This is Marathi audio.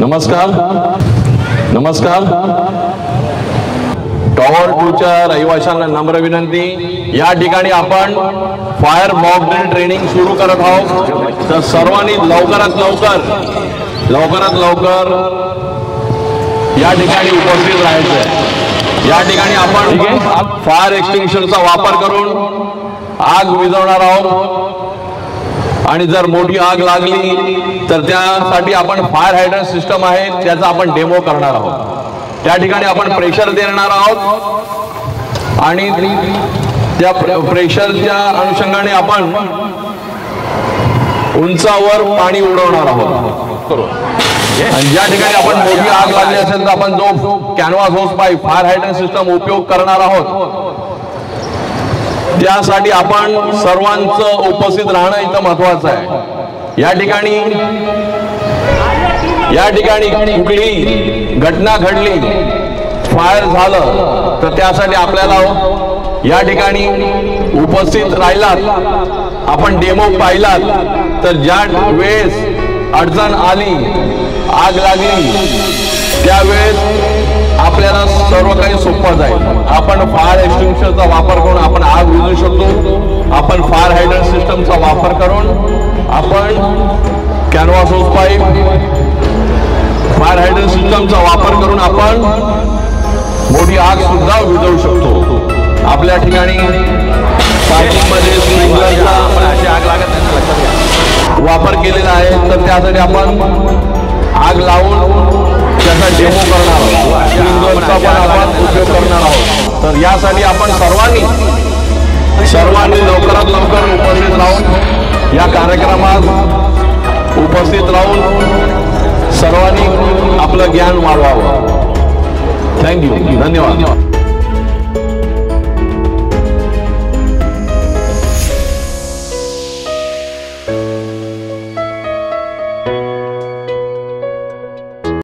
नमस्कार नमस्कार। टॉवर 2च्या रहिवाशांना नम्र विनंती, या ठिकाणी आपण फायर मॉक ड्रिल ट्रेनिंग सुरू करत आहोत। तर सर्वांनी लवकरात लवकर या ठिकाणी उपस्थित राहायचं आहे। या ठिकाणी आपण फायर एक्सटिंग्विशरचा वापर करून आग विझवणार आहोत आणि जर मोठी आग लागली तर त्यासाठी आपण फायर हायड्रंट सिस्टम आहे त्याचा आपण डेमो करणार आहोत। त्या ठिकाणी आपण प्रेशर देणार आहोत आणि त्या प्रेशरच्या अनुषंगाने आपण उंचावर पाणी उडवणार आहोत। आणि ज्या ठिकाणी आपण मोठी आग लागली असेल तर आपण जो कॅनव्हास होस पाईप फायर हायड्रंट सिस्टम उपयोग करणार आहोत। त्यासाठी आपण सर्वांचं उपस्थित राहणं इथं महत्वाचं आहे। या ठिकाणी कुठली घटना घडली, फायर झालं तर त्यासाठी आपल्याला या ठिकाणी उपस्थित राहिलात, आपण डेमो पाहिलात तर ज्या वेळेस अडचण आली, आग लागली त्यावेळेस आपल्याला सर्व काही सोपं जाईल। आपण फायर एक्सटिंग्विशरचा वापर करून आपण आग विझू शकतो। आपण फायर हायड्रंट सिस्टमचा वापर करून आपण कॅनव्हास होस पाईप फायर हायड्रंट सिस्टमचा वापर करून आपण मोठी आग सुद्धा विझवू शकतो। आपल्या ठिकाणी पार्किंगमध्ये स्प्रिंकलरचा आग लागत नाही लक्षात घ्या वापर केलेला आहे, तर त्यासाठी आपण आग लावून त्याचा डेमो करणार आहोत, स्प्रिंकलरचा पण आपण उपयोग करणार आहोत। तर यासाठी आपण सर्वांनी लवकरात लवकर उपस्थित राहून या कार्यक्रमात उपस्थित राहून सर्वांनी आपलं ज्ञान वाढवावं। थँक्यू, धन्यवाद।